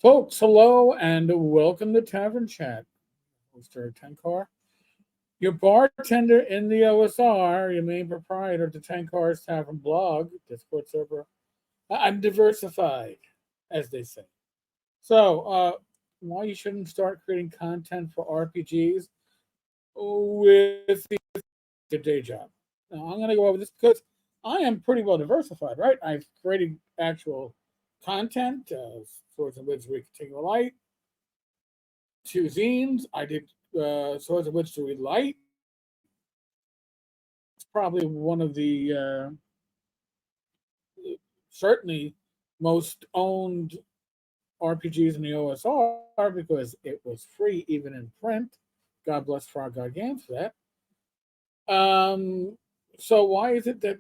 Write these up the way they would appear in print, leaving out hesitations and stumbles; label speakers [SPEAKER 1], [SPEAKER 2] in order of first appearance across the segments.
[SPEAKER 1] Folks, hello and welcome to Tavern Chat. Mr. Tenkar, your bartender in the OSR, your main proprietor of the Tenkars Tavern blog, Discord server. I'm diversified, as they say. So, why you shouldn't start creating content for RPGs with your day job? Now, I'm going to go over this because I am pretty well diversified, right? I've created actual content, Swords and Wizardry Continue Light, two zines. I did Swords of Witchery Light. It's probably one of the certainly most owned RPGs in the OSR because it was free even in print. God bless Frog God Games for that. So why is it that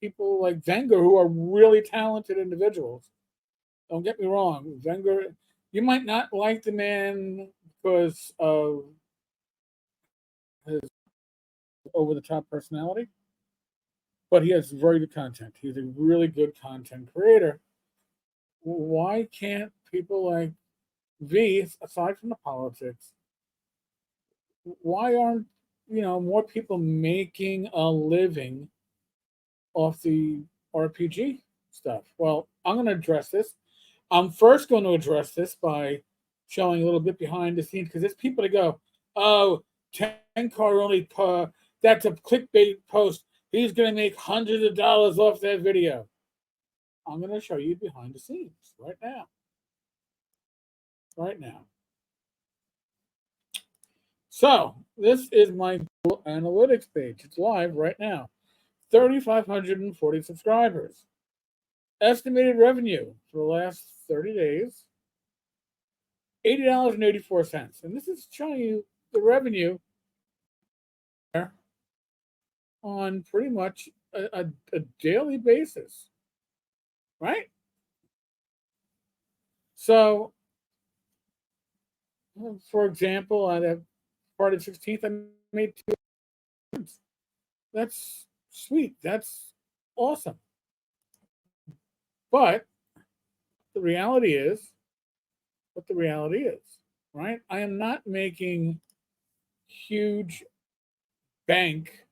[SPEAKER 1] people like Venger, who are really talented individuals, don't get me wrong, Venger, you might not like the man because of his over the top personality, but he has very good content. He's a really good content creator. Why can't people like V, aside from the politics, why aren't more people making a living off the RPG stuff? Well, I'm going to address this. I'm first going to address this by showing a little bit behind the scenes because there's people that go, "Oh, Tenkar that's a clickbait post. He's going to make hundreds of dollars off that video." I'm going to show you behind the scenes right now. Right now. So this is my Google Analytics page. It's live right now. 3,540 subscribers. Estimated revenue for the last 30 days, $80.84. And this is showing you the revenue on pretty much a daily basis, right? So, for example, on a Friday 16th, I made two. That's sweet. That's awesome. But the reality is what the reality is, right? I am not making huge bank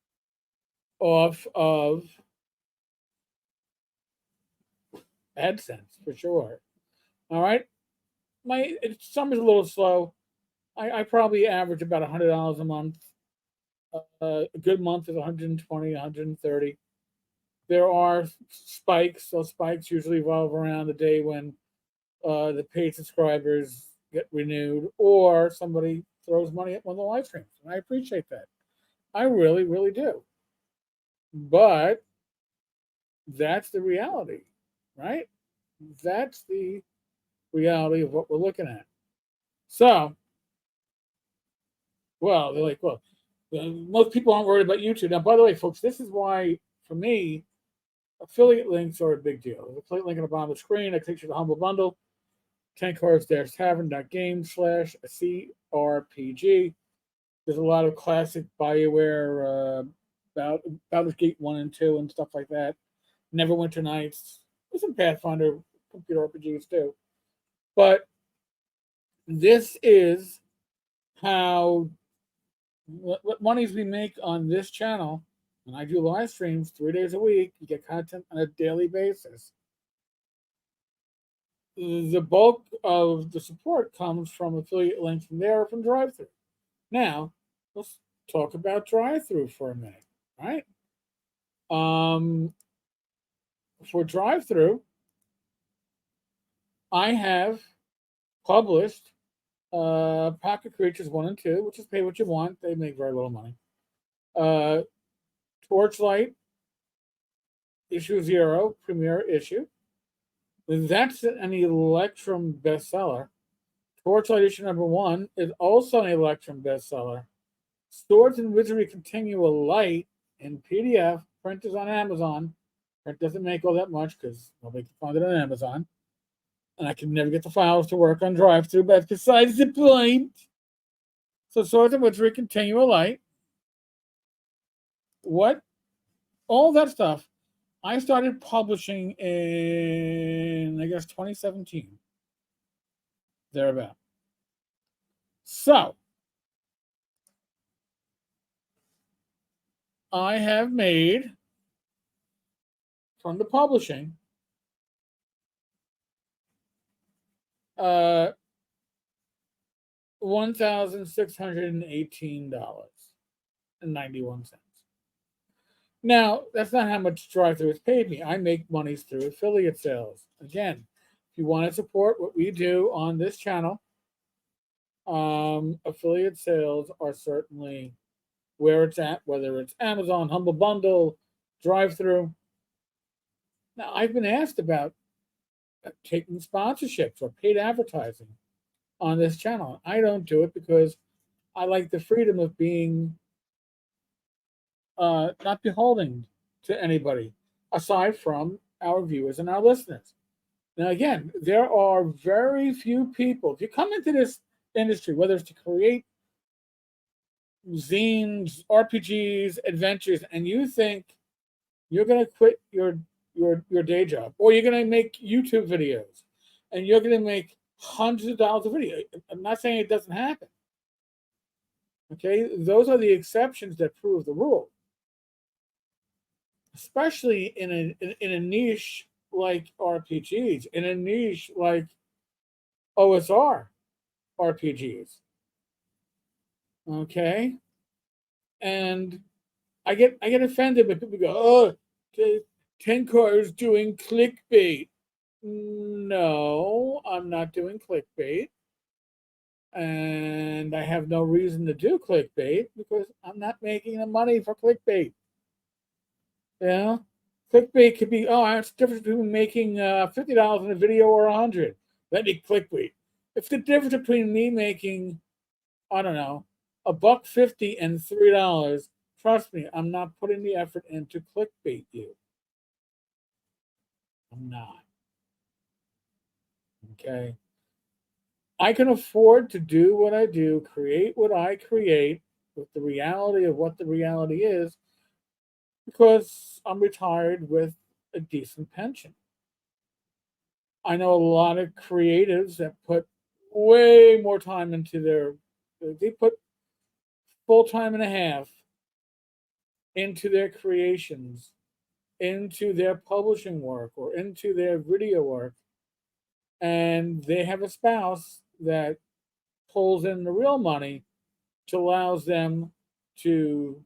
[SPEAKER 1] off of AdSense for sure. All right. Summer's a little slow. I probably average about $100 a month. A good month is 120, 130. There are spikes. Those spikes usually revolve around the day when the paid subscribers get renewed or somebody throws money at one of the live streams. And I appreciate that. I really, really do. But that's the reality, right? That's the reality of what we're looking at. So, well, they're like, well, most people aren't worried about YouTube. Now, by the way, folks, this is why, for me, affiliate links are a big deal. There's a affiliate link on the bottom of the screen that takes you to the Humble Bundle, tenkars-tavern.games/CRPG. There's a lot of classic BioWare, Baldur's Gate 1 and 2 and stuff like that. Neverwinter Nights. There's some Pathfinder computer RPGs too. But this is how what monies we make on this channel. When I do live streams 3 days a week, you get content on a daily basis. The bulk of the support comes from affiliate links from there or from drive-through. Now, let's talk about drive-through for a minute, right? For drive-through, I have published Pocket Creatures 1 and 2, which is pay what you want. They make very little money. Torchlight, issue 0, premiere issue. That's an Electrum bestseller. Torchlight issue number 1 is also an Electrum bestseller. Swords and Wizardry Continual Light in PDF. Print is on Amazon. Print doesn't make all that much because nobody can find it on Amazon. And I can never get the files to work on drive-through, but that's besides the point. So Swords and Wizardry Continual Light. What? All that stuff I started publishing in, I guess, 2017. thereabout. So I have made from the publishing uh $1,618.91. Now, that's not how much drive-through has paid me. I make monies through affiliate sales. Again, if you want to support what we do on this channel, affiliate sales are certainly where it's at, whether it's Amazon, Humble Bundle, drive-through. Now, I've been asked about taking sponsorships or paid advertising on this channel. I don't do it because I like the freedom of being not beholden to anybody aside from our viewers and our listeners. Now, again, there are very few people. If you come into this industry, whether it's to create zines, RPGs, adventures, and you think you're going to quit your day job, or you're going to make YouTube videos, and you're going to make hundreds of dollars a video. I'm not saying it doesn't happen. Okay, those are the exceptions that prove the rule. Especially in a niche like RPGs, in a niche like OSR RPGs. Okay, and I get offended when people go, "Oh, Tenkar is doing clickbait." No, I'm not doing clickbait, and I have no reason to do clickbait because I'm not making the money for clickbait. Yeah, clickbait could be, oh, it's the difference between making $50 in a video or 100. That'd be clickbait. It's the difference between me making, I don't know, $1.50 and $3. Trust me, I'm not putting the effort into clickbait you. I'm not. Okay. I can afford to do what I do, create what I create with the reality of what the reality is because I'm retired with a decent pension. I know a lot of creatives that put way more time into they put full time and a half into their creations, into their publishing work, or into their video work. And they have a spouse that pulls in the real money to allows them to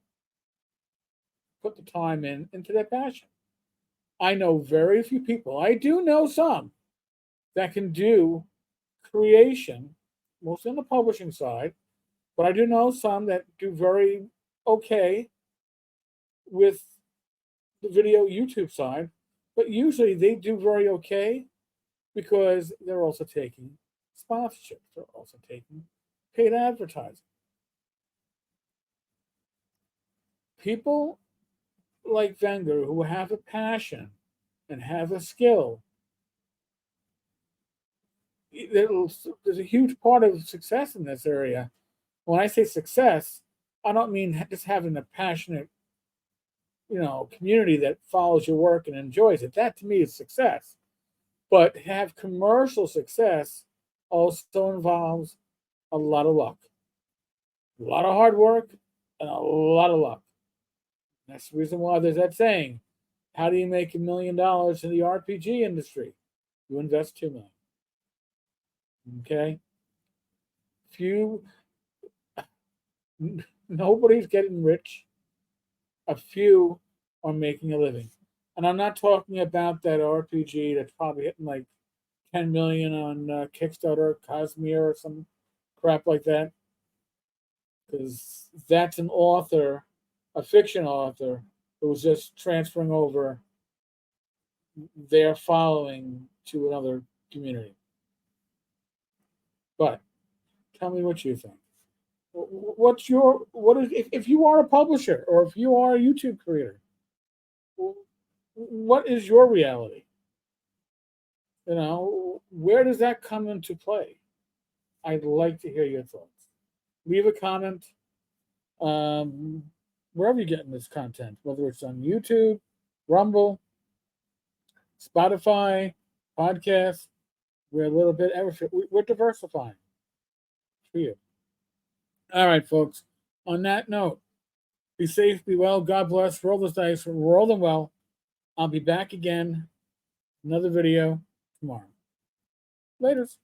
[SPEAKER 1] put the time into their passion. I know very few people. I do know some that can do creation, mostly on the publishing side, but I do know some that do very okay with the video YouTube side. But usually they do very okay because they're also taking sponsorships. They're also taking paid advertising. People like Venger who have a passion and have a skill, there's a huge part of success in this area. When I say success, I don't mean just having a passionate, community that follows your work and enjoys it. That to me is success. But have commercial success also involves a lot of luck, a lot of hard work, and a lot of luck. That's the reason why there's that saying: "How do you make $1 million in the RPG industry? You invest 2 million." Okay, few, nobody's getting rich. A few are making a living, and I'm not talking about that RPG that's probably hitting like 10 million on Kickstarter, Cosmere, or some crap like that, because that's an author, a fiction author, who's just transferring over their following to another community. But tell me what you think. What is if you are a publisher or if you are a YouTube creator, what is your reality? Where does that come into play? I'd like to hear your thoughts. Leave a comment wherever you're getting this content, whether it's on YouTube, Rumble, Spotify, podcast. We're a little bit we're diversifying for you. All right, folks. On that note, be safe, be well, God bless, roll those dice, roll them well. I'll be back again, another video tomorrow. Laters.